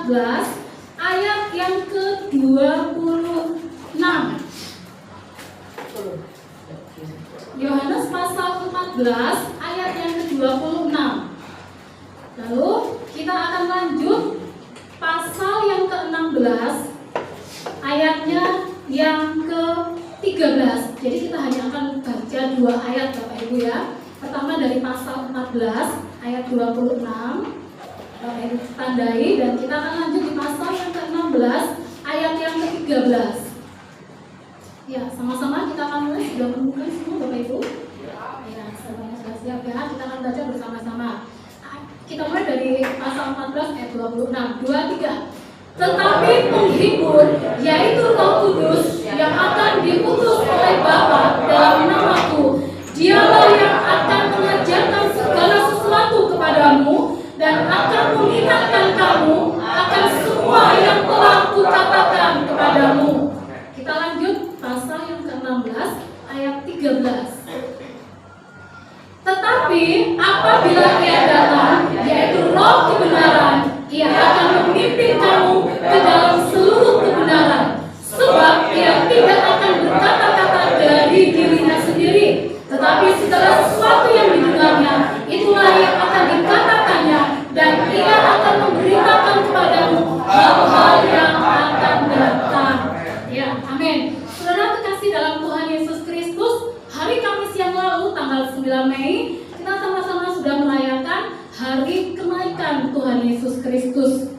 14 ayat yang ke-26. Yohanes pasal 14 ayat yang ke-26. Lalu kita akan lanjut pasal yang ke-16 ayatnya yang ke-13. Jadi kita hanya akan baca 2 ayat Bapak Ibu ya. Pertama dari pasal 14 ayat 26. Bapak Ibu tandai, dan kita akan lanjut di pasal yang ke-16 ayat yang ke-13. Ya, sama-sama kita akan mulai. Sudah menemukan semua Bapak Ibu? Ya, semuanya sudah siap ya. Kita akan baca bersama-sama. Kita mulai dari pasal 14 ayat 26. 2, 3. Tetapi penghibur, yaitu Roh Kudus yang akan diutus oleh Bapa dalam namaku, Dialah yang akan mengajarkan segala sesuatu kepadamu dan akan mengingatkan kamu akan semua yang telah kukatakan kepadamu. Kita lanjut pasal yang ke-16 ayat 13. Tetapi apabila Ia datang, yaitu Roh kebenaran, Ia akan memimpin kamu ke dalam seluruh kebenaran, sebab Ia tidak akan berkata-kata dari dirinya sendiri, tetapi segala sesuatu yang didengarnya, itulah yang akan dikatakannya, dan Ia akan memberitakan kepadamu hal-hal yang akan datang. Ya, amin. Saudara kekasih dalam Tuhan Yesus Kristus, hari Kamis yang lalu tanggal 9 Mei kita sama-sama sudah merayakan Hari Kenaikan Tuhan Yesus Kristus.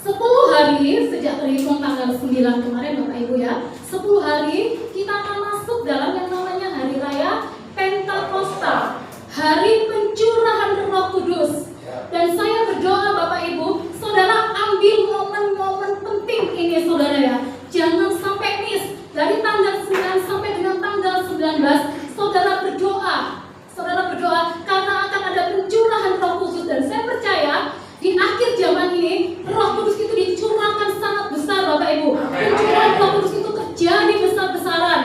10 hari sejak terhitung tanggal 9 kemarin Bapak Ibu ya, 10 hari kita akan masuk dalam yang namanya Hari Raya Pentakosta, Hari Pencurahan Roh Kudus. Dan saya berdoa Bapak Ibu, saudara ambil momen-momen penting ini saudara ya. Jangan sampai miss. Dari tanggal 9 sampai dengan tanggal 19, saudara berdoa. Saudara berdoa karena akan ada pencurahan Roh Kudus, dan saya percaya di akhir zaman ini Roh Kudus itu dicurahkan sangat besar Bapak Ibu. Pencurahan Roh Kudus itu terjadi besar-besaran.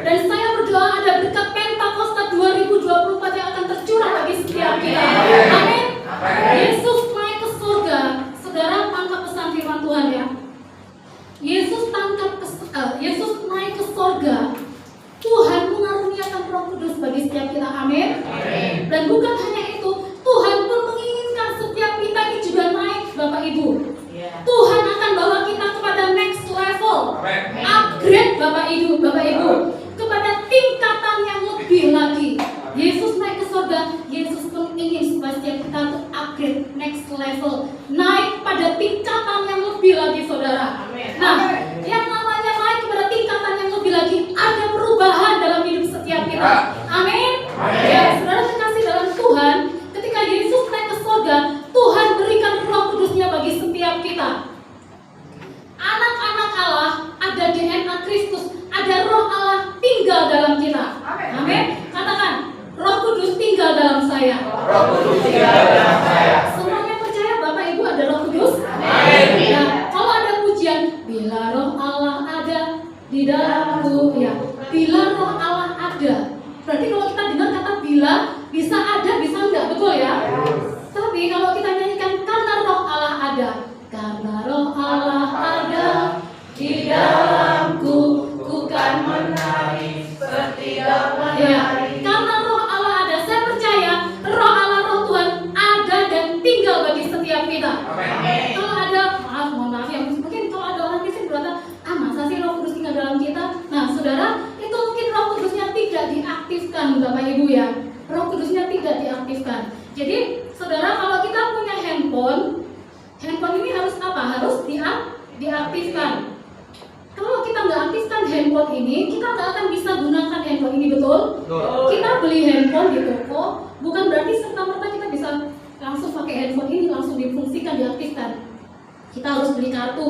Dan saya berdoa ada berkat Pentakosta 2024 yang akan tercurah bagi setiap kita. Amin. Yesus naik ke surga. Saudara tangkap pesan firman Tuhan ya. Yesus naik ke surga. Tuhan mengaruniakan Roh Kudus bagi setiap kita. Amin. Dan bukan hanya itu, Tuhan pun menginginkan setiap kita ini juga naik Bapak Ibu. Tuhan akan bawa kita kepada next level, upgrade Bapak Ibu, kepada tingkatan yang lebih lagi. Yesus naik ke surga, Yesus pun ingin supaya setiap kita untuk upgrade next level, naik pada tingkatan yang lebih lagi saudara. Nah, yang namanya naik kepada tingkatan yang lebih lagi, ada perubahan dalam hidup setiap kita. Amin. Ya, saudara terkasih dalam Tuhan, ketika Yesus naik ke surga, Tuhan berikan Roh Kudusnya bagi setiap kita. Anak-anak Allah, ada DNA Kristus, ada Roh Allah tinggal dalam kita. Amin. Katakan, Roh Kudus tinggal dalam saya. Roh Kudus tinggal dalam saya. Semuanya percaya Bapak Ibu ada Roh Kudus? Amin. Ya, kalau ada pujian, bila Roh Allah ada di dalamku, ya, bila Roh Allah ada. Berarti kalau kita dengar kata bila, bisa ada, bisa enggak, betul ya? Tapi kalau kita nyanyikan karena Roh Allah ada, karena Roh Allah ada di dalamku, ku kan menari setiap menari. Karena Roh Allah ada, saya percaya Roh Allah, Roh Tuhan ada dan tinggal bagi setiap kita. Amin. Kalau ada, mohon maaf ya, mungkin kalau ada orang Kristen berkata, masa sih Roh Kudus tinggal dalam kita? Nah saudara, itu mungkin Roh Kudusnya tidak diaktifkan Bapak Ibu ya. Roh Kudusnya tidak diaktifkan. Jadi saudara, kalau kita punya handphone ini harus apa? Harus diaktifkan. Kalau kita nggak aktifkan handphone ini, kita nggak akan bisa gunakan handphone ini, betul? Kita beli handphone di toko, bukan berarti serta-merta kita bisa langsung pakai handphone ini, langsung difungsikan, diaktifkan. Kita harus beli kartu,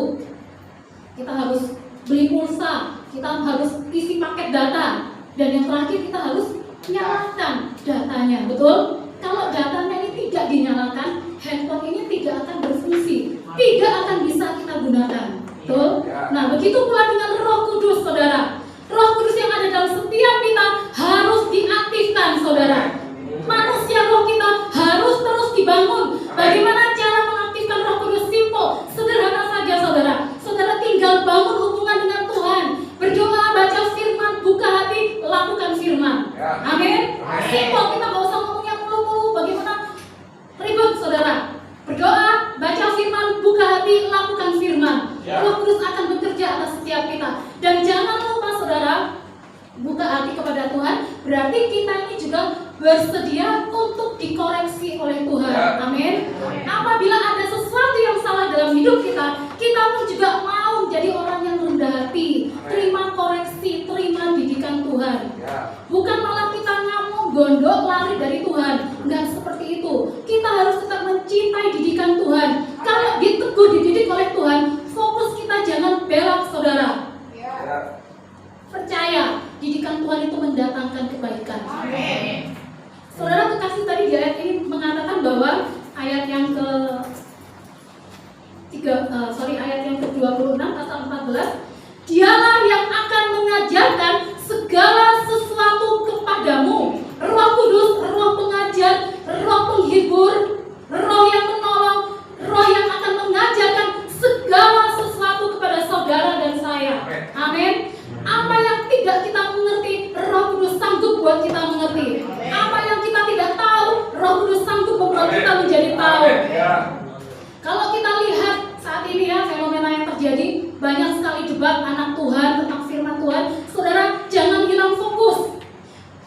kita harus beli pulsa, kita harus isi paket data, dan yang terakhir kita harus nyalakan datanya, betul? Kalau datanya ini tidak dinyalakan, handphone ini tidak akan berfungsi, tidak akan bisa kita gunakan, betul? Nah, begitu pula dengan Roh Kudus, saudara. Roh Kudus yang ada dalam setiap kita harus diaktifkan, saudara. Manusia roh kita harus terus dibangun. Bagaimana cara mengaktifkan Roh Kudus? Simple. berarti kita ini juga bersedia untuk dikoreksi oleh Tuhan. Amin. Apabila ada sesuatu yang salah dalam hidup kita, kita pun juga mau menjadi orang yang rendah hati, terima koreksi, terima didikan Tuhan. Bukan malah kita ngamuk, gondok, lari dari Tuhan. Enggak seperti itu. Kita harus tetap mencintai didikan Tuhan. Kalau ditegur, dididik oleh Tuhan, fokus kita jangan belok, saudara. Percaya, didikan Tuhan itu mendatangkan kebaikan. Amin. Saudara kekasih, tadi di ayat ini mengatakan bahwa ayat yang ke-26 pasal 14, Dialah yang akan mengajarkan segala sesuatu kepadamu. Roh Kudus, Roh pengajar, Roh penghibur, Roh yang menolong, Roh yang akan mengajarkan segala sesuatu kepada saudara dan saya. Amin. Apa yang tidak kita mengerti, Roh Kudus sanggup buat kita mengerti. Apa yang kita tidak tahu, Roh Kudus sanggup membuat kita menjadi tahu. Kalau kita lihat saat ini ya, fenomena yang terjadi, banyak sekali debat anak Tuhan tentang firman Tuhan. Saudara, jangan hilang fokus.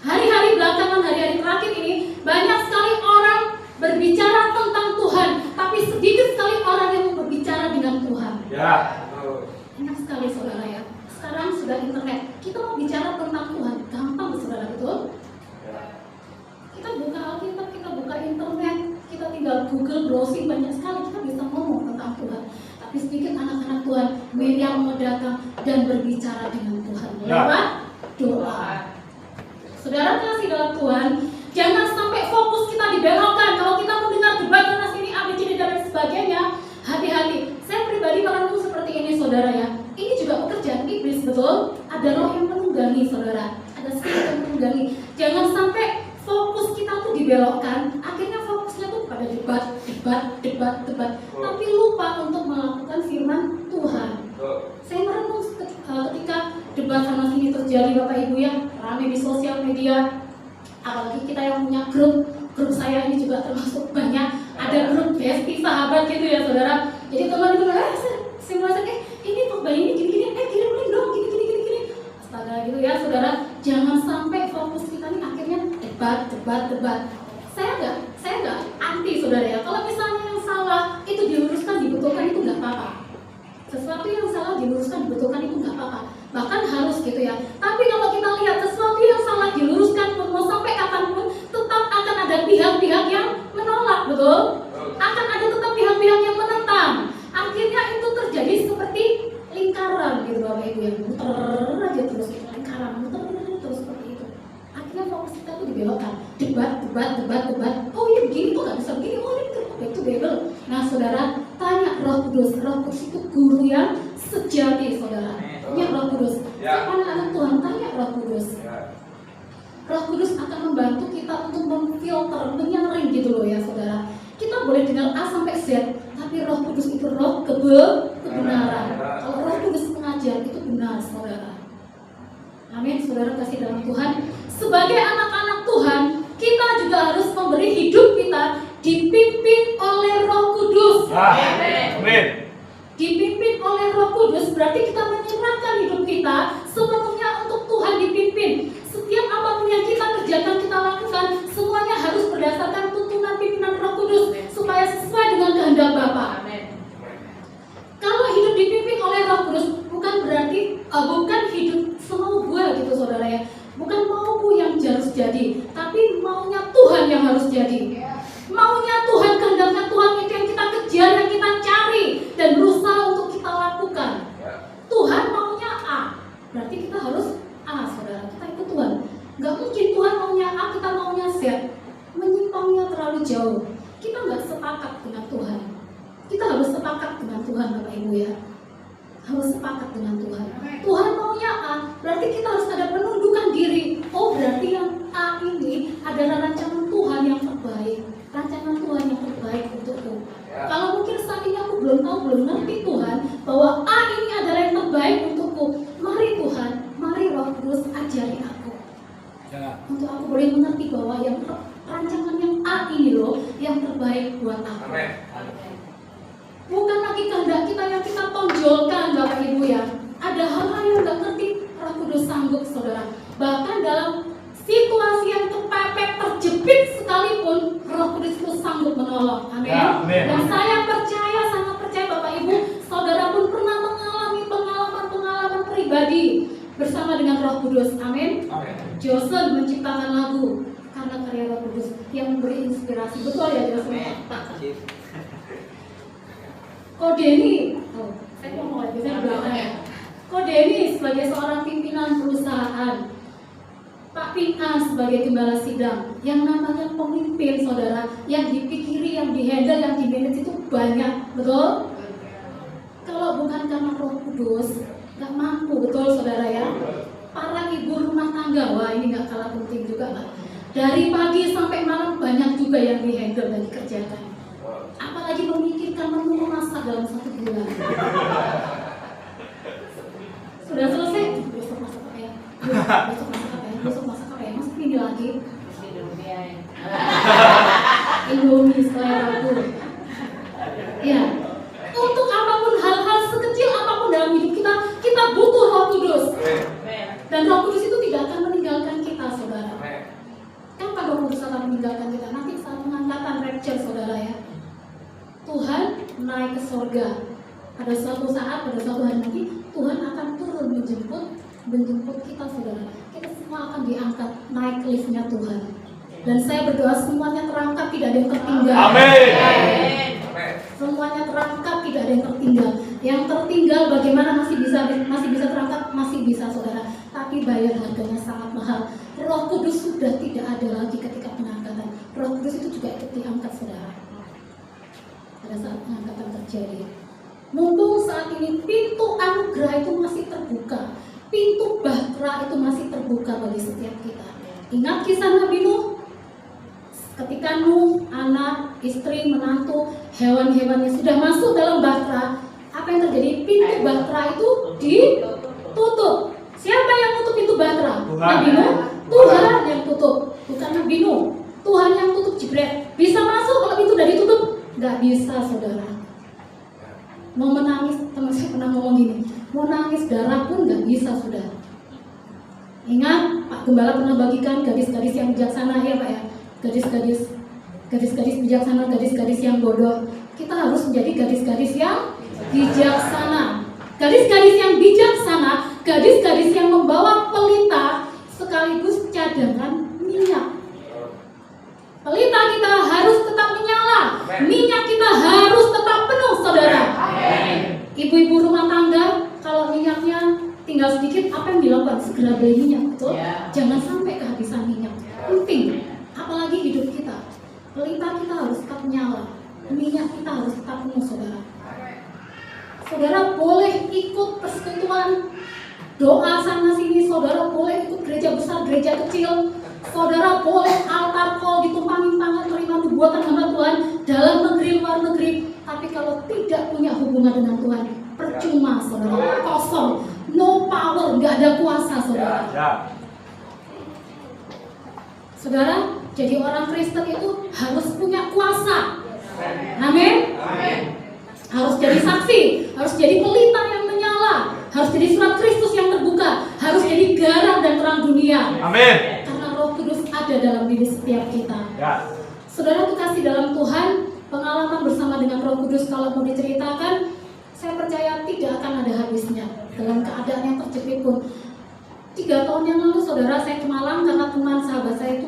Hari-hari belakangan, hari-hari terakhir ini, banyak sekali orang berbicara tentang Tuhan, tapi sedikit sekali orang yang berbicara dengan Tuhan. Enak sekali saudara ya. Sekarang sudah internet, kita mau bicara tentang Tuhan, gampang saudara, betul? Kita buka Alkitab, kita buka internet, kita tinggal Google, browsing, banyak sekali kita bisa ngomong tentang Tuhan. Tapi sedikit anak-anak Tuhan yang mau datang dan berbicara dengan Tuhan lewat doa. Saudara kasih dalam Tuhan, jangan sampai fokus kita dibelokkan. Kalau kita mendengar debat sana sini, ABC dan sebagainya, hati-hati. Saya pribadi merenung seperti ini saudara ya. Ini juga pekerjaan iblis, betul? Ada roh yang menunggangi saudara, ada spirit yang menunggangi. Jangan sampai fokus kita tuh dibelokkan. Akhirnya fokusnya tuh pada debat, tapi lupa untuk melakukan firman Tuhan. Saya merenung ketika debat sana sini terjadi Bapak Ibu ya, ramai di sosial media. Apalagi kita yang punya grup saya ini juga termasuk banyak. Ada grup bestie sahabat gitu ya saudara. Jadi teman-teman saya merasa ini khotbah ini gini-gini, kirim dong gini. Astaga gitu ya saudara. Jangan sampai fokus kita ini akhirnya debat. Saya enggak anti saudara ya. Kalau misalnya yang salah itu diluruskan, dibetulkan, itu enggak apa-apa. Sesuatu yang salah diluruskan, dibetulkan, itu enggak apa-apa. Bahkan harus gitu ya. Tapi kalau kita lihat sesuatu yang salah diluruskan, mau sampai kapanpun tetap akan ada pihak-pihak yang menolak, betul? Akan ada tetap pihak-pihak yang menentang. Akhirnya itu terjadi seperti lingkaran gitu Bapak Ibu, yang muter aja terus gitu, lingkaran muter terus seperti itu. Akhirnya fokus kita tuh dibelokkan, debat. Oh ini begini, kok nggak bisa begini, oh ini itu bebel. Nah saudara, tanya Roh Kudus. Roh Kudus itu guru yang sejati saudara. Ya Roh Kudus. Anak-anak Tuhan, tanya Roh Kudus. Roh Kudus akan membantu kita untuk memfilter, menyaring gitu loh ya saudara. Kita boleh dengar A sampai Z, tapi Roh Kudus itu roh kebenaran. Kalau Roh Kudus mengajar itu benar saudara. Amin saudara kasih dalam Tuhan. Sebagai anak-anak Tuhan, kita juga harus memberi hidup kita dipimpin oleh Roh Kudus. Amin. Dipimpin oleh Roh Kudus berarti kita menyerahkan hidup kita sepenuhnya untuk Tuhan dipimpin. Setiap apapun yang kita kerjakan, kita lakukan, semuanya harus berdasarkan tuntunan pimpinan Roh Kudus supaya sesuai dengan kehendak Bapa. Kalau hidup dipimpin oleh Roh Kudus bukan berarti bukan hidup semau gue gitu saudara ya. Bukan mauku yang harus jadi, tapi maunya Tuhan yang harus jadi. Maunya Tuhan, kehendaknya Tuhan itu yang kita kejar, yang kita cari dan berusaha untuk kita lakukan. Tuhan maunya A, berarti kita harus A saudara, kita ikut Tuhan. Gak mungkin Tuhan maunya A, kita maunya Z. Menyimpangnya terlalu jauh. Kita gak sepakat dengan Tuhan. Kita harus sepakat dengan Tuhan Bapak Ibu ya. Harus sepakat dengan Tuhan. Tuhan maunya A, berarti kita harus ada penundukan diri. Oh berarti yang A ini adalah rancangan Tuhan yang terbaik. Rancangan Tuhan yang terbaik untukku. Kalau mungkin saat ini aku belum tahu, belum ngerti Tuhan bahwa A ini adalah yang terbaik untukku. Mari Tuhan, mari Roh Kudus ajari aku. Untuk aku boleh mengerti bahwa yang rancangan yang A ini loh yang terbaik buat aku. Bukan lagi kehendak kita yang kita tonjolkan Bapak Ibu ya. Ada hal-hal yang gak ngerti, Roh Kudus sanggup saudara. Bahkan dalam situasi yang kepepet, terjepit sekalipun, Roh Kudus itu sanggup menolong. Amin. Ya, amin. Dan saya percaya, sangat percaya Bapak Ibu, saudara pun pernah mengalami pengalaman pribadi bersama dengan Roh Kudus. Amin. Johnson menciptakan lagu karena karya Roh Kudus yang memberi inspirasi. Betul ya Johnson? Kodeni, saya ngomong lagi, saya belakang ya. Kodeni sebagai seorang pimpinan perusahaan, Pak Pinkan sebagai gembala sidang, yang namanya pemimpin saudara, yang dipikiri, yang dihandle, yang dimanage itu banyak, betul? Kalau bukan karena Roh Kudus, nggak mampu, betul saudara ya? Para ibu rumah tangga, wah ini nggak kalah penting juga lah. Dari pagi sampai malam banyak juga yang dihandle dan dikerjakan. Apalagi memikirkan menu memasak dalam 1 bulan. Sudah selesai, besok masak apa ya? Besok masak apa ya? Besok masak apa ya? Masak ini lagi. Indomie selera aku. Ya. Untuk apapun hal-hal sekecil apapun dalam hidup kita, kita butuh Roh Kudus. Dan Roh Kudus itu tidak akan meninggalkan kita, saudara. Kapan Roh Kudus akan meninggalkan kita? Nanti saat pengangkatan rapture, saudara ya. Tuhan naik ke sorga. Pada suatu saat, pada suatu hari nanti, Tuhan akan turun menjemput kita, saudara. Kita semua akan diangkat naik ke liftnya Tuhan. Dan saya berdoa semuanya terangkat, tidak ada yang tertinggal. Amin. Semuanya terangkat, tidak ada yang tertinggal. Yang tertinggal bagaimana masih bisa terangkat, masih bisa saudara. Tapi bayar harganya sangat mahal. Roh Kudus sudah tidak ada lagi ketika pengangkatan. Roh Kudus itu juga ikut diangkat saudara. Pada saat pengangkatan terjadi. Mumpung saat ini pintu anugerah itu masih terbuka, pintu bahtera itu masih terbuka bagi setiap kita. Ingat kisah Nabi Nuh? Ketika Nuh, anak, istri, menantu, hewan-hewannya sudah masuk dalam bahtera, apa yang terjadi? Pintu bahtera itu ditutup. Siapa yang tutup pintu bahtera? Nabi Nuh. Tuhan yang tutup, bukan Nabi Nuh. Tuhan yang tutup jebret. Bisa masuk kalau pintu udah ditutup? Gak bisa, saudara. Mau menangis, teman saya pernah ngomong gini, mau nangis darah pun gak bisa, saudara. Ingat, Pak Gembala pernah bagikan gadis-gadis yang bijaksana ya Pak ya. Gadis-gadis bijaksana, gadis-gadis yang bodoh. Kita harus menjadi gadis-gadis yang bijaksana. Gadis-gadis yang bijaksana, gadis-gadis yang membawa pelita sekaligus cadangan minyak. Pelita kita harus tetap menyala, minyak kita harus tetap penuh, saudara. Ibu-ibu rumah tangga, kalau minyaknya tinggal sedikit, apa yang dilakukan? Segera beli minyak, betul? Jangan sampai kehabisan minyak. Penting, apalagi hidup kita. Pelita kita harus tetap menyala, minyak kita harus tetap penuh, saudara. Saudara boleh ikut persekutuan doa sana sini, saudara boleh ikut gereja besar, gereja kecil. Saudara boleh altar call ditumpangin tangan terima nubuatan hamba Tuhan dalam negeri luar negeri, tapi kalau tidak punya hubungan dengan Tuhan, percuma saudara, kosong, no power, nggak ada kuasa saudara. Saudara, jadi orang Kristen itu harus punya kuasa. Amin. Harus jadi saksi, harus jadi pelita yang menyala, harus jadi surat Kristus yang terbuka, harus jadi garam dan terang dunia. Amin. Roh Kudus ada dalam diri setiap kita. Saudara kekasih dalam Tuhan, pengalaman bersama dengan Roh Kudus kalau mau diceritakan, saya percaya tidak akan ada habisnya. Dalam keadaan yang terjepit pun. 3 tahun yang lalu saudara saya ke Malang karena teman sahabat saya itu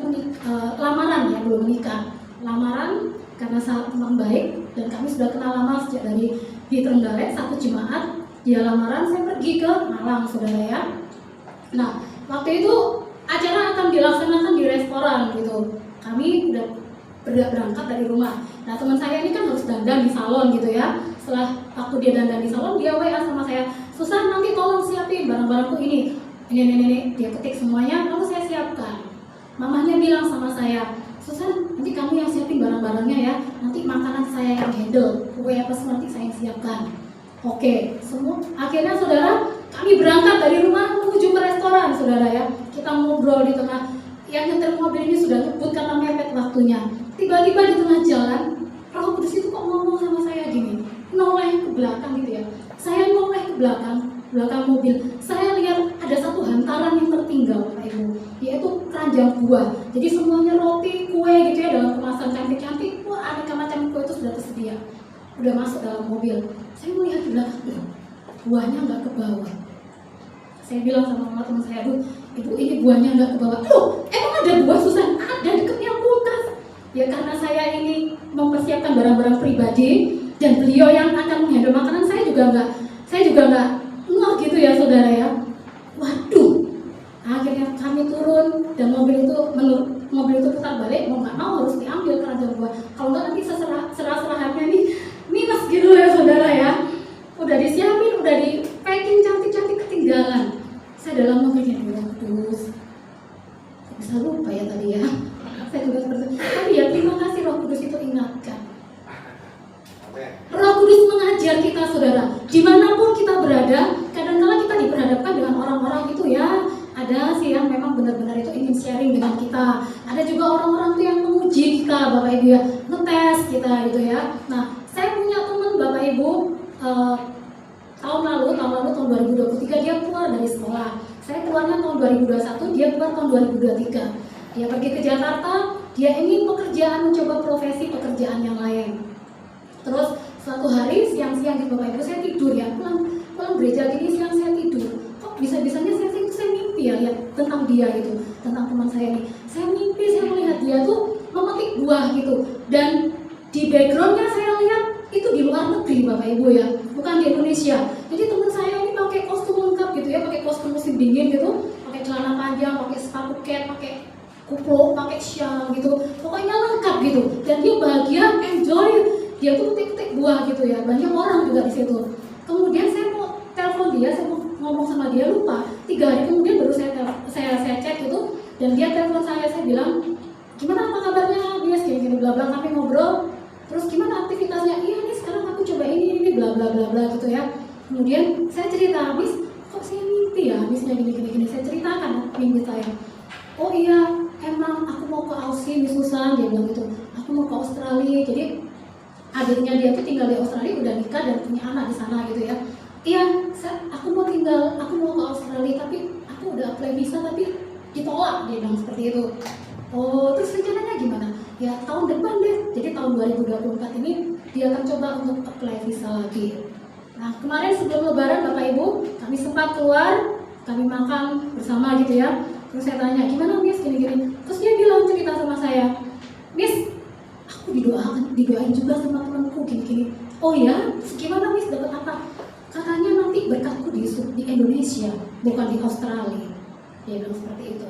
lamaran ya, belum menikah. Lamaran karena sangat teman baik dan kami sudah kenal lama sejak dari di Trenggalek, satu jemaat. Dia lamaran, saya pergi ke Malang saudara ya. Nah waktu itu acara akan dilaksanakan di restoran gitu. Kami udah berangkat dari rumah. Nah teman saya ini kan harus dandan di salon gitu ya. Setelah waktu dia dandan di salon, dia WA sama saya, Susan nanti tolong siapin barang-barangku ini. Ini. Dia ketik semuanya, lalu saya siapkan. Mamahnya bilang sama saya, Susan nanti kamu yang siapin barang-barangnya ya. Nanti makanan saya yang handle. Kue apa semua nanti saya yang siapkan. Oke, semua. Akhirnya saudara, kami berangkat dari rumah menuju ke restoran, saudara ya. Kita ngobrol di tengah, yang nyetir mobil ini sudah ngebut karena mepet waktunya. Tiba-tiba di tengah jalan, Roh Kudus itu kok ngomong sama saya gini, noleh ke belakang gitu ya. Saya noleh ke belakang mobil. Saya lihat ada satu hantaran yang tertinggal, Pak Ibu, yaitu keranjang yang buah. Jadi semuanya roti, kue gitu ya dalam kemasan cantik-cantik. Wah, aneka macam kue itu sudah tersedia. Udah masuk dalam mobil. Saya melihat di belakang, buahnya nggak ke bawah. Saya bilang sama mama teman saya, aduh, ibu ini buahnya nggak ke bawah. Loh, emang ada buah Susan? Ada deketnya kulkas. Ya karena saya ini mempersiapkan barang-barang pribadi dan beliau yang akan menghandle makanan, saya juga nggak ngeh gitu ya saudara ya. Waduh, akhirnya kami turun dan mobil itu putar balik, mau nggak mau harus diambil keranjang buah. Kalau nggak nanti serah-serahannya nih minus gitu ya saudara ya. Udah disiapin, udah di packing cantik-cantik, ketinggalan. Saya dalam mobilnya, ya Kudus, bisa lupa ya tadi ya. Saya juga seperti itu. Tapi ya terima kasih Roh Kudus itu ingatkan. Roh Kudus mengajar kita saudara. Dimanapun kita berada, kadang-kala kita diperhadapkan dengan orang-orang itu ya. Ada sih yang memang benar-benar itu ingin sharing dengan kita. Ada juga orang-orang tuh yang menguji kita, Bapak Ibu ya, ngetes kita gitu ya. Nah, saya punya teman Bapak Ibu tahun lalu tahun 2023 dia keluar dari sekolah. Saya keluarnya tahun 2021, dia keluar tahun 2023. Dia pergi ke Jakarta, dia ingin mencoba profesi pekerjaan yang lain. Terus suatu hari siang-siang gitu Bapak Ibu, saya tidur ya, pulang gereja gini siang saya tidur. Kok bisa-bisanya saya mimpi ya lihat tentang dia gitu, tentang teman saya nih. Saya mimpi, saya melihat dia tuh memetik buah gitu. Dan di backgroundnya saya lihat itu di luar negeri Bapak Ibu ya, bukan di Indonesia. Jadi teman saya ini pakai kostum lengkap gitu ya, pakai kostum musim dingin gitu, pakai celana panjang, pakai sepatu cat, pakai kupluk, pakai shawl gitu, pokoknya lengkap gitu. Dan dia bahagia, enjoy, dia tuh petik-petik buah gitu ya. Banyak orang juga di situ. Kemudian saya mau telepon dia, saya mau ngomong sama dia, lupa. 3 hari kemudian baru saya cek gitu, dan dia telepon saya bilang, gimana apa kabarnya, dia gini bla bla, kami ngobrol. Terus gimana aktivitasnya? Iya nih sekarang aku coba ini bla bla bla bla gitu ya. Kemudian saya cerita, Miss, kok saya mimpi ya, Missnya gini. Saya ceritakan mimpi saya. Oh iya, emang aku mau ke Aussie, Miss Susan, dia bilang gitu. Aku mau ke Australia, jadi adiknya dia tuh tinggal di Australia, udah nikah dan punya anak di sana gitu ya. Iya, aku mau ke Australia, tapi aku udah apply visa tapi ditolak, dia bilang seperti itu. Oh, terus rencananya gimana? Ya tahun depan deh, jadi tahun 2024 ini dia akan coba untuk apply visa lagi. Nah kemarin sebelum lebaran Bapak Ibu, kami sempat keluar, kami makan bersama gitu ya. Terus saya tanya, gimana Miss gini-gini? Terus dia bilang cerita sama saya, Miss, aku didoain juga sama temanku gini-gini. Oh ya, gimana Miss, dapat apa? Katanya nanti berkatku di Indonesia, bukan di Australia. Dia bilang seperti itu.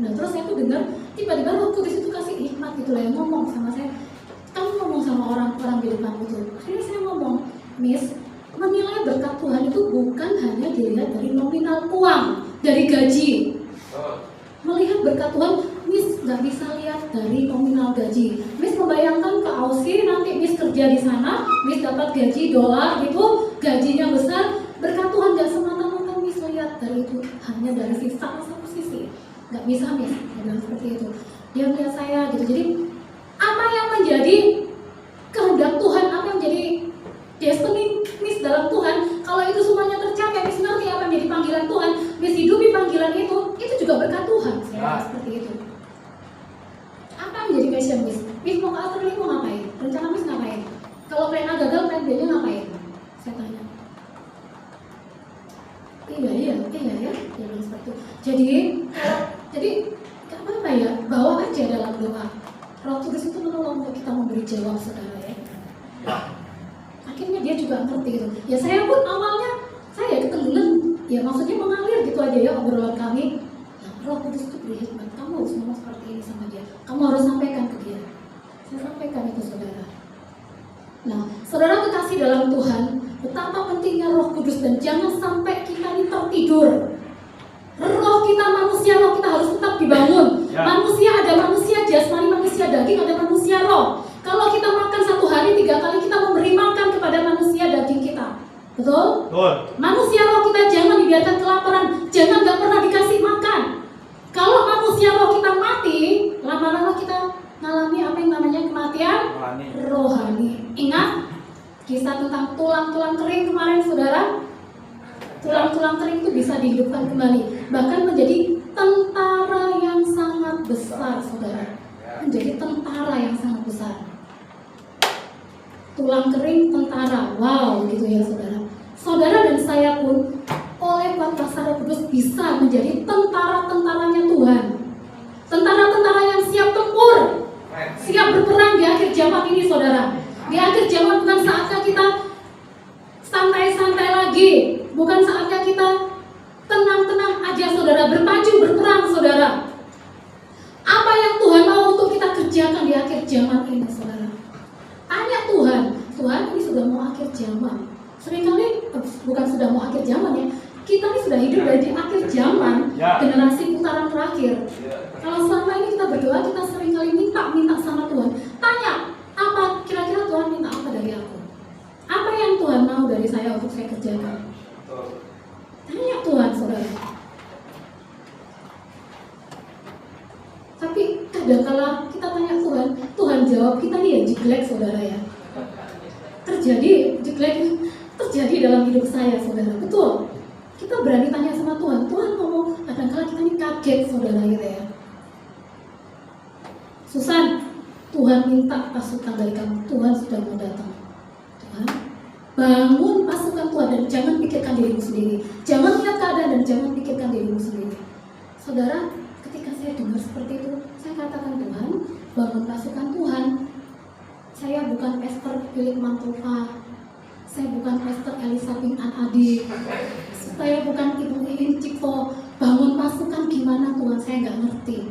Nah terus saya tuh dengar, tiba-tiba waktu di situ kasih hikmat gitu lah, yang ngomong sama saya. Kamu ngomong sama orang-orang di depan itu. Akhirnya saya ngomong, Miss, menilai berkat Tuhan itu bukan hanya dilihat dari nominal uang, dari gaji. Melihat berkat Tuhan, Miss nggak bisa lihat dari nominal gaji. Miss membayangkan ke Aussie, nanti Miss kerja di sana, Miss dapat gaji dolar gitu, gajinya besar. Berkat Tuhan nggak semata-mata Miss lihat dari itu, hanya dari salah satu sisi. Nggak bisa Miss, dia bilang seperti itu. Dia melihat saya gitu. Jadi apa yang menjadi kehendak Tuhan, apa yang menjadi destiny Miss dalam Tuhan, kalau itu semuanya tercapai, Miss ngerti apa yang menjadi panggilan Tuhan, Miss hidupi panggilan itu juga berkat Tuhan. Saya seperti itu. Apa yang menjadi passion Miss? Miss mau ke Australia mau ngapain? Rencana Miss ngapain? Kalau plan A gagal, plan B-nya ngapain? Saya tanya. Iya ya, dia bilang seperti itu. Jadi nggak apa-apa ya, bawa aja dalam doa. Roh Kudus itu menolong untuk kita memberi jawab saudara ya. Akhirnya dia juga ngerti gitu. Ya saya pun awalnya saya ketenggelam, ya maksudnya mengalir gitu aja ya obrolan kami. Nah, Roh Kudus itu beri hikmat, kamu harus ngomong seperti ini sama dia. Kamu harus sampaikan ke dia. Saya sampaikan itu saudara. Nah, saudara kekasih dalam Tuhan, betapa pentingnya Roh Kudus dan jangan sampai kita ini tertidur. Roh kita manusia, roh kita harus tetap dibangun. Ya. Manusia ada manusia jasmani, manusia daging, ada manusia roh. Kalau kita makan 1 hari 3 kali, kita memberi makan kepada manusia daging kita. Betul? Betul. Manusia roh kita jangan dibiarkan kelaparan, jangan gak pernah dikasih makan. Kalau manusia roh kita mati, lama-lama kita mengalami apa yang namanya kematian rohani. Ingat kisah tentang tulang-tulang kering kemarin saudara? Tulang-tulang kering itu bisa dihidupkan kembali, bahkan menjadi tentara yang besar, saudara. Menjadi tentara yang sangat besar. Tulang kering tentara, wow, gitu ya saudara. Saudara dan saya pun oleh kuasa Roh Kudus bisa menjadi tentara-tentaranya Tuhan. Tentara-tentara yang siap tempur, siap berperang di akhir zaman ini, saudara. Di akhir zaman bukan saatnya kita santai-santai lagi, bukan saatnya kita tenang-tenang aja, saudara, berpacu berperang, saudara. Apa yang Tuhan mau untuk kita kerjakan di akhir zaman ini, saudara? Tanya Tuhan, Tuhan ini sudah mau akhir zaman. Seringkali bukan sudah mau akhir zaman ya, kita ini sudah hidup dari di akhir zaman, generasi putaran terakhir. Kalau selama ini kita berdoa, kita seringkali minta sama Tuhan. Tanya, apa kira-kira Tuhan minta apa dari aku? Apa yang Tuhan mau dari saya untuk saya kerjakan? Tanya Tuhan, saudara. Tapi kadang-kala kita tanya Tuhan, Tuhan jawab kita nih ya jiglek, saudara ya. Terjadi dalam hidup saya, saudara. Betul. Kita berani tanya sama Tuhan. Tuhan ngomong, kadang-kala kita ini kaget, saudara, gitu ya. Susan, Tuhan minta pasukan dari kamu. Tuhan sudah mau datang. Tuhan, bangun pasukan Tuhan dan jangan pikirkan dirimu sendiri. Jangan lihat keadaan dan jangan pikirkan dirimu sendiri. Saudara, ketika saya dengar seperti itu, saya katakan, Tuhan, bangun pasukan Tuhan. Saya bukan Pastor Philip Mantova. Saya bukan Pastor Elisa bin Adi. Saya bukan Ibu Iin Ciko. Bangun pasukan gimana Tuhan? Saya nggak ngerti.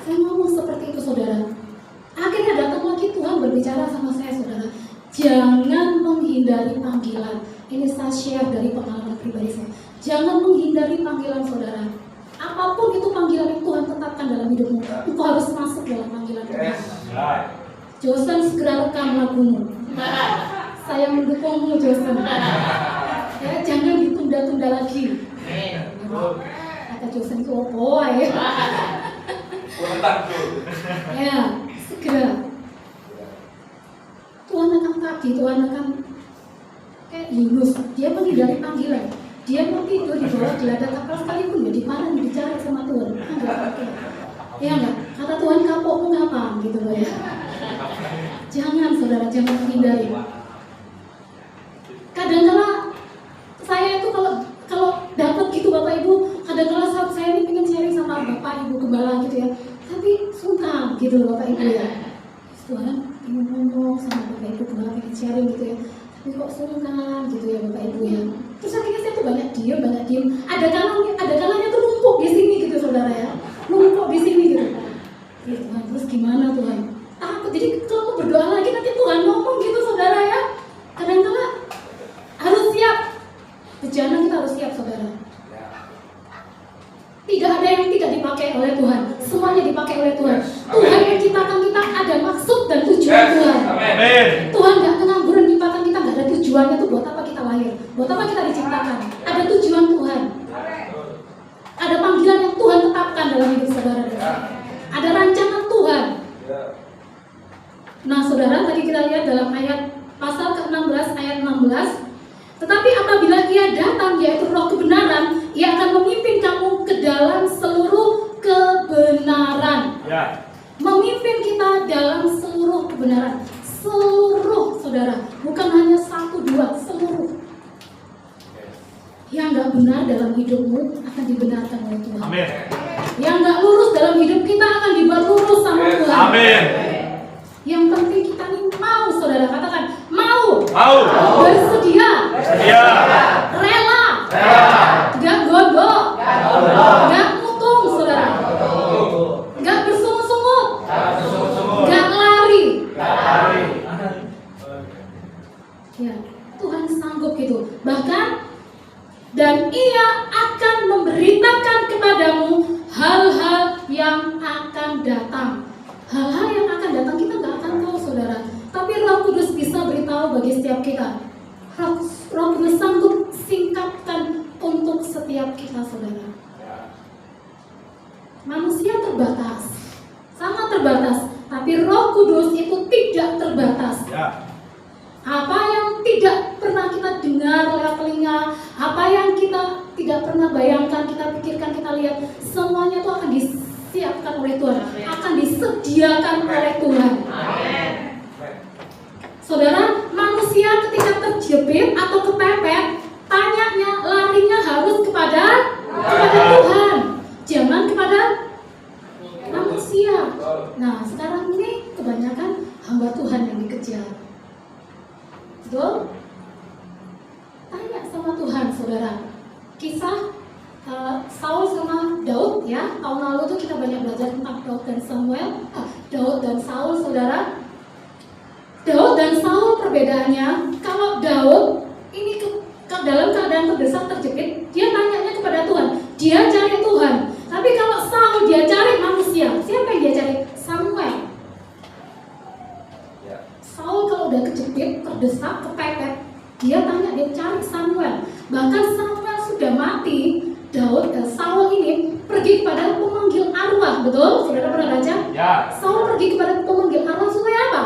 Saya ngomong seperti itu, saudara. Akhirnya datang lagi Tuhan berbicara sama saya, saudara. Jangan menghindari panggilan. Ini saya share dari pengalaman pribadi saya. Jangan menghindari panggilan, saudara. Apapun itu panggilan yang Tuhan tetapkan dalam hidupmu, engkau harus masuk dalam panggilan Tuhan. Josen, segera rekam lagumu. Saya mendukungmu, Josen. Ya, jangan ditunda-tunda lagi. Kata Josen itu apa ya? Ya, segera. Tuhan akan tagih, Tuhan akan kayak Yunus. Dia menghindari panggilan. Dia mau tidur di bawah geladak kapal sekalipun ya dipanen, dicari sama Tuhan. Ya enggak? Kata Tuhan, kapokmu ngapa? Gitu loh ya. Jangan, saudara, jangan menghindari. Kadang-kala saya itu kalau dapat gitu Bapak Ibu, kadang-kala saat saya ini pengen sharing sama Bapak Ibu Gembala gitu ya, tapi sungkan gitu loh Bapak Ibu ya. Tuhan ingin ngomong sama Bapak Ibu Gembala, pengen sharing gitu ya, tapi kok sungkan gitu ya Bapak Ibu ya. Terus akhirnya saya tuh banyak diem. Ada kalanya tuh numpuk di sini gitu, saudara ya, numpuk di sini gitu. Ya Tuhan, terus gimana Tuhan? Takut. Jadi kalau berdoa lagi nanti Tuhan ngomong gitu, saudara ya. Kadang-kala harus siap. Bejana kita harus siap, saudara. Tidak ada yang tidak dipakai oleh Tuhan. Semuanya dipakai oleh Tuhan. Tuhan yang ciptakan kita ada maksud dan tujuan Tuhan. Tuhan gak pengangguran ciptakan kita, gak ada tujuannya tuh buat apa kita lahir, buat apa kita diciptakan. Ada tujuan Tuhan. Ada panggilan yang Tuhan tetapkan dalam hidup saudara dan saya. Ada rancangan Tuhan. Nah, saudara, tadi kita lihat dalam ayat pasal ke-16 ayat 16. Tetapi apabila Ia datang, yaitu Roh kebenaran, Ia akan memimpin kamu ke dalam seluruh kebenaran. Memimpin kita dalam seluruh kebenaran. Seluruh, saudara, bukan hanya satu dua, seluruh. Yang gak benar dalam hidupmu akan dibenarkan oleh Tuhan. Amin. Yang gak lurus dalam hidup kita akan dibuat lurus sama Tuhan. Amin. Yang penting kita ini mau, saudara, katakan mau. Bersedia. Rela. Gak gondok. Gak mutung, saudara. Gak bersungut-sungut. Gak lari. Ya, Tuhan sanggup gitu. Bahkan, dan Ia akan memberitakan kepadamu hal-hal yang akan datang. Hal-hal yang akan datang kita nggak akan tahu, saudara. Tapi Roh Kudus bisa beritahu bagi setiap kita. Roh Kudus sanggup singkatkan untuk setiap kita, saudara. Manusia terbatas, sangat terbatas. Tapi Roh Kudus itu tidak terbatas. Apa yang tidak pernah kita dengar lewat telinga, apa yang kita tidak pernah bayangkan, kita pikirkan, kita lihat, semuanya itu akan disiapkan oleh Tuhan, akan disediakan oleh Tuhan. Saudara, manusia ketika terjepit atau kepepet, tanyanya, larinya harus kepada Tuhan, jangan kepada manusia. Nah, sekarang ini kebanyakan hamba Tuhan yang dikejar. Betul? Tanya sama Tuhan, saudara. Kisah Saul sama Daud, ya. Tahun lalu tuh kita banyak belajar tentang Daud dan Samuel. Daud dan Saul, saudara. Daud dan Saul perbedaannya, kalau Daud ini dalam keadaan terdesak, terjepit, dia tanyanya kepada Tuhan, dia cari Tuhan. Tapi kalau Saul, dia cari manusia. Siapa yang dia cari? Samuel. Saul kalau udah kejepit, terdesak, kepepet, dia cari Samuel. Bahkan Samuel sudah mati, Saul ini pergi kepada pemanggil arwah. Betul? Saudara pernah baca? Ya. Saul pergi kepada pemanggil arwah supaya apa?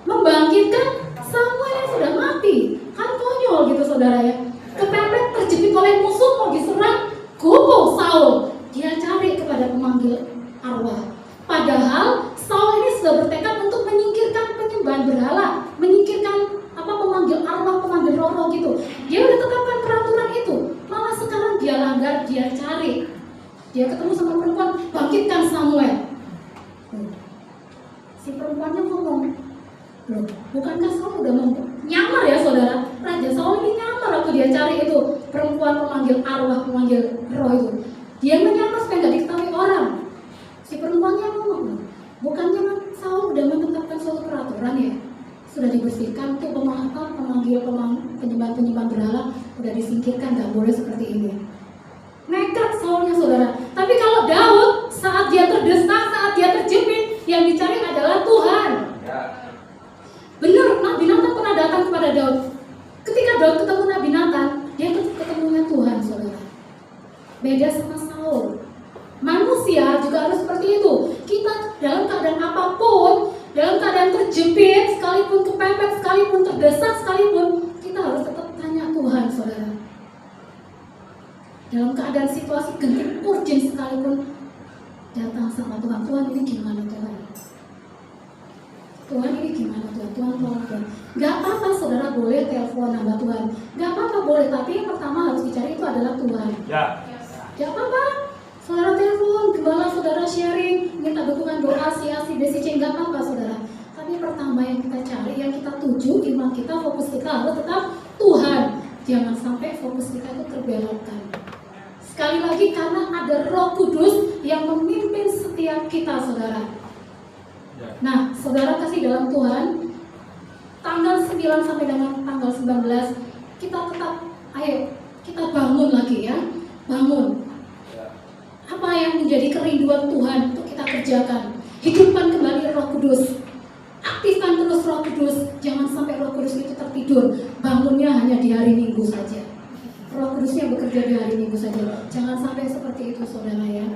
Membangkitkan Samuel yang sudah mati. Kan konyol gitu, saudara ya. Kepepet, terjepit oleh musuh, mau diserang, gopoh Saul. Dia cari kepada pemanggil arwah. Padahal Saul ini sudah bertekad untuk menyingkirkan penyembahan berhala, menyingkirkan pemanggil arwah, pemanggil roh gitu. Dia udah tetapkan peraturan itu. Malah sekarang dia langgar, dia cari. Dia ketemu sama perempuan, bangkitkan Samuel. Si perempuannya ngomong, loh, bukankah Saul udah mau nyamar ya, saudara? Raja Saul ini nyamar waktu dia cari itu perempuan pemanggil arwah, pemanggil roh itu. Dia menyamar supaya nggak diketahui orang. Si perempuannya ngomong, bukannya Saul udah menetapkan suatu peraturan ya? Sudah dibersihkan tuh penyembahan berhala, udah disingkirkan, nggak boleh seperti ini. Nekat Saulnya, saudara. Tapi kalau Daud, saat dia terdesak, saat dia terjepit, yang dicari adalah Tuhan. Benar, Nabi Nathan pernah datang kepada Daud. Ketika Daud ketemu Nabi Nathan, dia ketemunya Tuhan, saudara. Beda sama Saul. Manusia juga harus seperti itu. Kita dalam keadaan apapun, dalam keadaan terjepit, sekalipun kepepet, sekalipun terdesak, sekalipun, kita harus tetap tanya Tuhan, saudara. Dalam keadaan situasi genting, urgent sekalipun, datang sama Tuhan. Tuhan, ini gimana Tuhan? Tuhan, ini gimana Tuhan? Tuhan tolong Tuhan. Gak apa-apa saudara boleh telepon nama Tuhan. Gak apa-apa boleh, tapi yang pertama harus dicari itu adalah Tuhan. Ya. Gak apa-apa. Saudara telepon, gembala saudara sharing, minta dukungan doa, si BCC, gak apa-apa saudara. Tapi pertama yang kita cari, yang kita tuju, iman kita, fokus kita harus tetap Tuhan. Jangan sampai fokus kita itu terbelokkan. Sekali lagi karena ada Roh Kudus yang memimpin setiap kita, saudara. Nah, saudara kasih dalam Tuhan, tanggal 9 sampai dengan tanggal 19, kita tetap, ayo, kita bangun lagi ya, bangun. Apa yang menjadi kerinduan Tuhan untuk kita kerjakan? Hidupkan kembali Roh Kudus. Aktifkan terus Roh Kudus. Jangan sampai Roh Kudus itu tertidur. Bangunnya hanya di hari Minggu saja. Roh Kudusnya bekerja di hari Minggu saja. Jangan sampai seperti itu, saudara ya.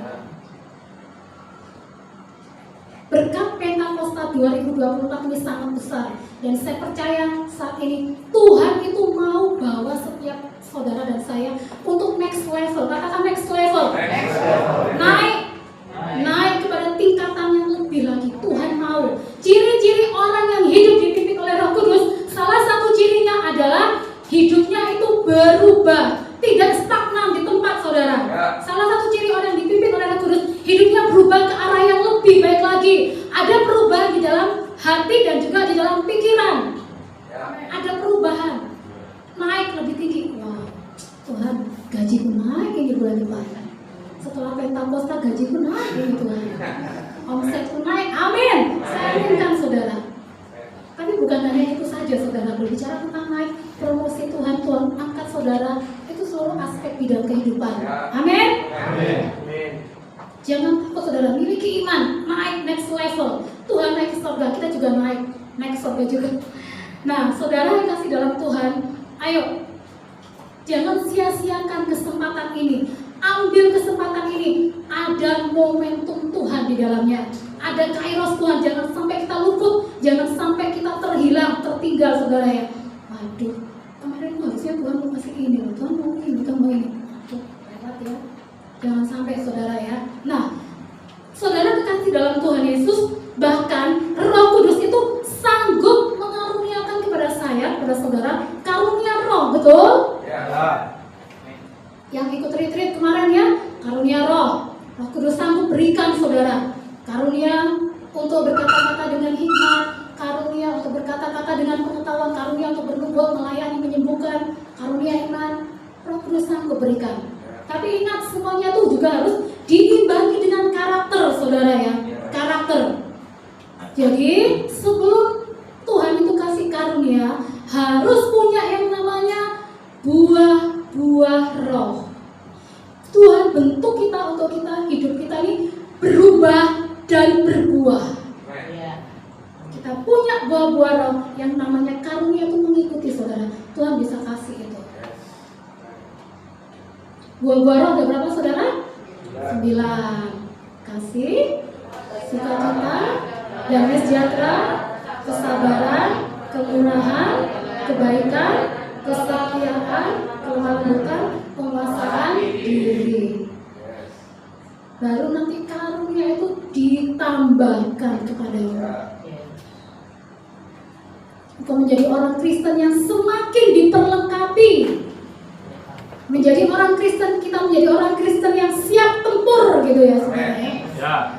Berkat Pentakosta 2024 ini sangat besar. Dan saya percaya saat ini Tuhan itu mau bawa setiap saudara dan saya untuk next level. Katakan next level. Naik kepada tingkatan yang lebih lagi. Tuhan mau. Ciri-ciri orang yang hidup dipimpin oleh Roh Kudus, salah satu cirinya adalah hidupnya itu berubah, tidak stagnan di tempat, saudara. Salah satu ciri orang yang dipimpin oleh Roh Kudus, hidupnya berubah ke arah yang lebih baik lagi. Ada perubahan di dalam hati dan juga di dalam pikiran. Ada perubahan, naik lebih tinggi. Wah, Tuhan, gajiku naik ini bulan depan. Setelah Pentakosta gajiku naik ini Tuhan. Omsetku naik, amin. Saya aminkan, saudara. Tapi bukan hanya itu saja, saudara. Berbicara tentang naik, promosi Tuhan angkat saudara, itu seluruh aspek bidang kehidupan. Amin. Jangan takut, saudara. Miliki iman, naik next level. Tuhan naik ke surga, kita juga naik ke surga juga. Nah, saudara yang kasih dalam Tuhan, ayo, jangan sia-siakan kesempatan ini. Ambil kesempatan ini. Ada momentum Tuhan di dalamnya. Ada kairos Tuhan. Jangan sampai kita luput. Jangan sampai kita terhilang, tertinggal, saudara ya. Waduh, kemarin harusnya Tuhan mau kasih ini loh. Tuhan mau ini. Aduh, lewat ya. Jangan sampai, saudara ya. Nah, Saudara kekasih dalam Tuhan Yesus, bahkan Roh Kudus itu sanggup mengaruniakan kepada saya, kepada saudara, karunia roh, betul? Ya. Yang ikut retreat kemarin ya, karunia roh. Roh Kudus sanggup berikan saudara karunia untuk berkata-kata dengan hikmat, karunia untuk berkata-kata dengan pengetahuan, karunia untuk bernubuat, melayani, menyembuhkan, karunia iman. Roh Kudus sanggup berikan. Tapi ingat, semuanya itu juga harus diimbangi dengan karakter saudara ya, karakter. Jadi sebelum Tuhan itu kasih karunia, harus punya yang namanya buah-buah roh. Tuhan bentuk kita untuk kita, hidup kita ini berubah dan berbuah. Kita punya buah-buah roh yang namanya karunia itu mengikuti saudara. Tuhan bisa kasih itu. Buah-buah roh ada berapa saudara? 9. Kasih, sukacita, damai sejahtera, kesabaran, kemurahan, kebaikan, kesetiaan, kelemah lembutan, penguasaan diri. Baru nanti karunia itu ditambahkan kepadamu. Engkau menjadi orang Kristen yang semakin diperlengkapi. Menjadi orang Kristen, kita menjadi orang Kristen yang siap tempur gitu ya sebenarnya. Ya.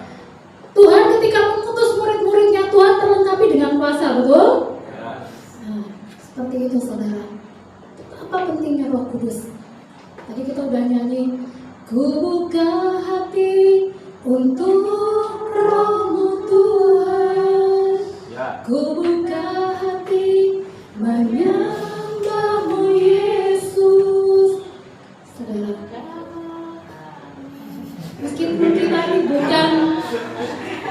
Tuhan ketika mengutus murid-muridnya, Tuhan terlengkapi dengan kuasa, betul? Ya. Nah, seperti itu saudara. Apa pentingnya Roh Kudus? Tadi kita udah nyanyi, ku buka hati untuk Roh-Mu Tuhan. Ya. Ku buka hati menyembah-Mu Yesus. Saudara, meskipun kita ini bukan,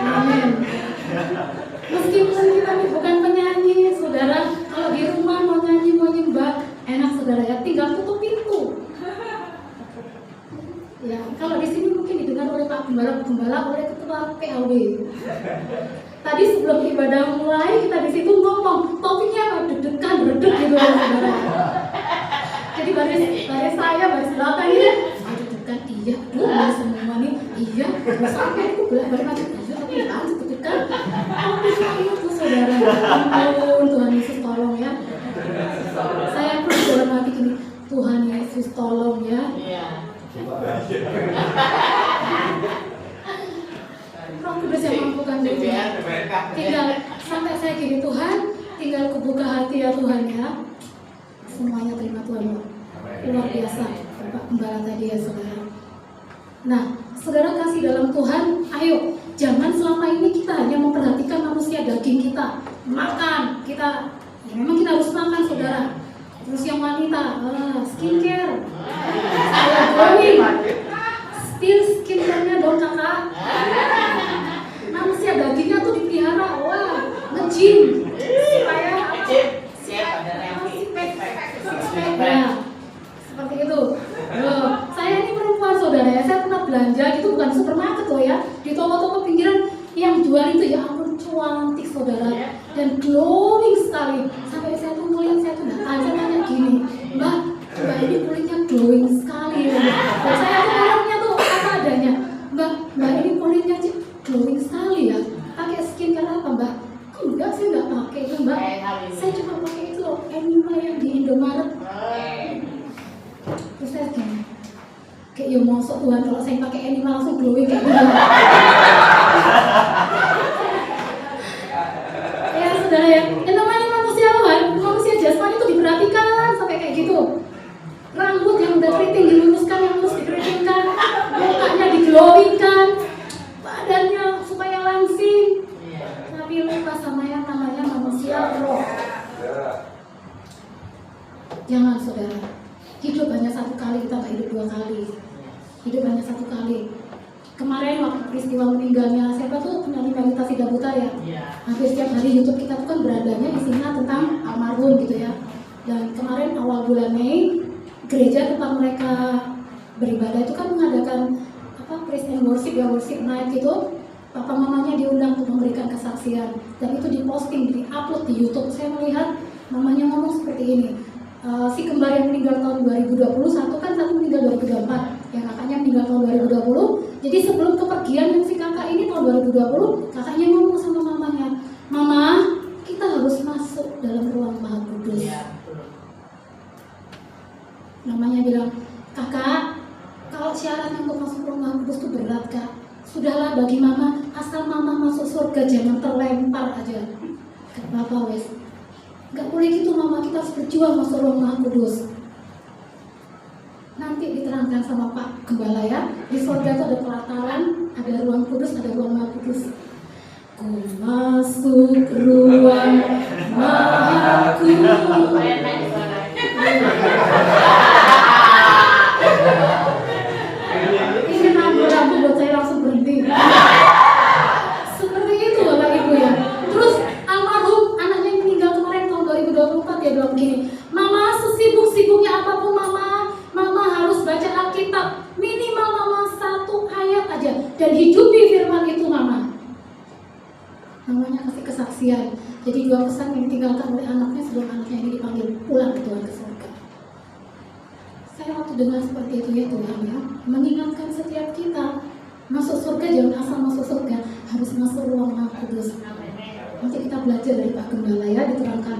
amin. Meskipun kita ini bukan penyanyi, saudara, kalau di rumah mau nyanyi, mau nyembah, enak saudara ya, tinggal tutup pintu. Ya, kalau di sini mungkin didengar oleh Pak Gembala, oleh Ketua PLW. Tadi sebelum ibadah mulai, kita di situ ngomong, topiknya apa? Deg-degan, berdeg gitu ya saudara. Jadi baris saya, baris belakang ini, deg-degan, iya, aduh semua nih, iya, terus sampai itu bolak-balik macam, iya, tapi kan deg-degan. Topiknya itu saudara, ampun, Tuhan Yesus tolong ya. Saya pun dalam hati gini, Tuhan Yesus tolong ya. Roh Kudus yang mampukan itu. Tinggal sampai saya gini, Tuhan, tinggal kubuka hati ya Tuhan ya. Semuanya terima Tuhan. Luar biasa Bapak Gembala tadi ya saudara. Nah, saudara kasih dalam Tuhan, ayo jangan selama ini kita hanya memperhatikan manusia daging kita. Makan, kita ya memang kita harus makan saudara. Terus yang wanita, skincare. Saya glowing. Still skincare-nya dong kakak. Manusia dagingnya tuh dipelihara, wah, nge-gym supaya ya, seperti itu. Loh, saya ini perempuan saudara ya, saya pernah belanja itu bukan supermarket loh ya, di toko-toko pinggiran yang jual itu ya ampun cantik saudara dan glowing sekali. Sampai saya tuh ngeliat, saya tuh tanya gini, Mbak ini kulitnya glowing sekali ya. Dan saya tuh orangnya tuh apa adanya, Mbak ini kulitnya glowing sekali ya. Pakai skincare apa Mbak? Enggak, saya nggak pakai itu Mbak. Saya cuma pakai itu loh, Anima yang di Indomaret. Terus saya gini, kayak ya mosok Tuhan kalau saya pakai Anima langsung glowing kayak gitu. Ya saudara ya, yang namanya manusia Tuhan, manusia jasmani itu diperhatikan sampai kayak gitu. Rambut yang udah keriting diluruskan, yang harus dikeritingkan, mukanya diglowingkan, badannya supaya langsing. Tapi lupa sama yang namanya manusia roh. Jangan saudara, hidup hanya satu kali, kita nggak hidup dua kali. Hidup hanya satu kali. Kemarin waktu peristiwa meninggalnya siapa tuh penyanyi Melita Sida Buta ya. Hampir setiap hari YouTube kita tuh kan beradanya isinya tentang almarhum gitu ya. Dan kemarin awal bulan Mei, gereja tempat mereka beribadah itu kan mengadakan praise and worship ya, worship night gitu. Papa mamanya diundang untuk memberikan kesaksian dan itu diposting, diupload di YouTube. Saya melihat mamanya ngomong seperti ini, si kembar yang meninggal tahun 2021 kan, satu meninggal 2024, yang kakaknya meninggal tahun 2020, Jadi sebelum kepergian si kakak ini tahun 2020, kakaknya ngomong sama mamanya, "Mama, kita harus masuk dalam ruang Maha Kudus." Mamanya bilang, "Kakak, kalau syaratnya untuk masuk ruang Maha Kudus itu berat, Kak. Sudahlah bagi mama, asal mama masuk surga jangan terlempar aja." Gak apa-apa wes. Gak boleh gitu mama, kita harus berjuang masuk ruang Maha Kudus. Nanti diterangkan sama Pak Gembala ya. Di surga itu ada pelataran, ada ruang kudus, ada ruang Maha Kudus. Ku masuk ruang Maha Kudus. Ini rambu-rambu buat saya langsung berhenti. Seperti itu Bapak Ibu ya. Terus almarhum anaknya yang meninggal kemarin tahun 2024 dia bilang begini, "Mama, sesibuk-sibuknya apapun Mama harus baca Alkitab minimal Mama 1 ayat aja dan hidupi firman itu Mama." Namanya kasih kesaksian. Jadi 2 pesan yang ditinggalkan oleh anaknya sebelum anaknya ini dipanggil pulang ke Tuhan ke surga. Saya waktu dengar seperti itu ya Tuhan ya, mengingatkan setiap kita masuk surga jangan asal masuk surga, harus masuk ruang Maha Kudus. Nanti kita belajar dari Pak Gembala ya, diterangkan.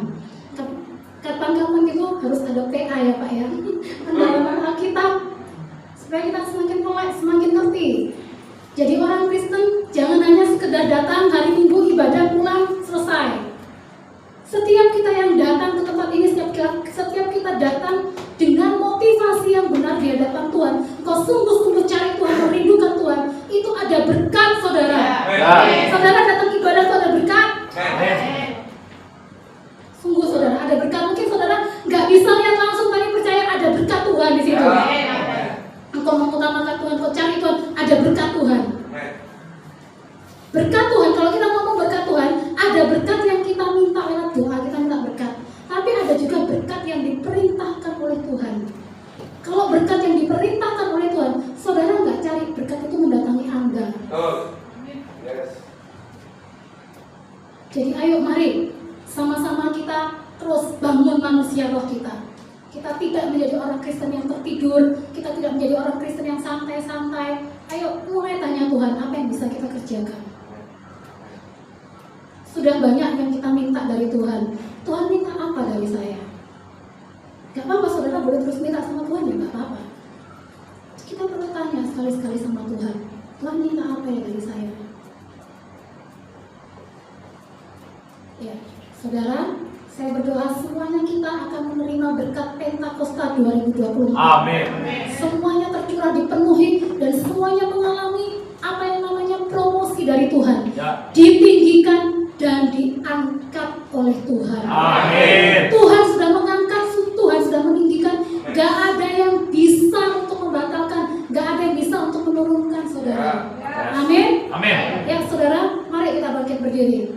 Kapan-kapan itu harus ada PA ya Pak ya, pendalaman Alkitab supaya kita semakin melek, semakin ngerti. Jadi orang Kristen jangan hanya sekedar datang hari Minggu ibadah pulang selesai. Setiap kita yang datang ke tempat ini, setiap kita datang dengan motivasi yang benar di hadapan Tuhan, engkau sungguh-sungguh cari Tuhan, merindukan Tuhan, itu ada berkat saudara. Saudara datang ibadah itu ada berkat. Sungguh saudara, ada berkat. Mungkin saudara nggak bisa lihat langsung, tapi percaya ada berkat Tuhan di situ. Engkau mengutamakan Tuhan, engkau cari Tuhan, ada berkat Tuhan. Berkat Tuhan, kalau kita ngomong berkat Tuhan, ada berkat yang kita minta lewat doa, kita minta berkat. Tapi ada juga berkat yang diperintahkan oleh Tuhan. Kalau berkat yang diperintahkan oleh Tuhan, saudara nggak cari berkat itu mendatangi Anda. Jadi ayo mari sama-sama kita terus bangun manusia roh kita. Kita tidak menjadi orang Kristen yang tertidur, kita tidak menjadi orang Kristen yang santai-santai. Ayo mulai tanya Tuhan, apa yang bisa kita kerjakan. Sudah banyak yang kita minta dari Tuhan. Tuhan minta apa dari saya? Gak apa-apa saudara, boleh terus minta sama Tuhan ya, gak apa-apa. Kita perlu tanya sekali-sekali sama Tuhan, Tuhan minta apa ya dari saya? Ya, saudara, saya berdoa semuanya kita akan menerima berkat Pentakosta 2020. Amin. Semuanya tercurah, dipenuhi, dan semuanya mengalami apa yang namanya promosi dari Tuhan. Ya. Ditinggikan dan diangkat oleh Tuhan. Amin. Tuhan sudah mengangkat, Tuhan sudah meninggikan. Gak ada yang bisa untuk membatalkan, gak ada yang bisa untuk menurunkan saudara. Amin. Amin. Ya saudara, mari kita bangkit berdiri.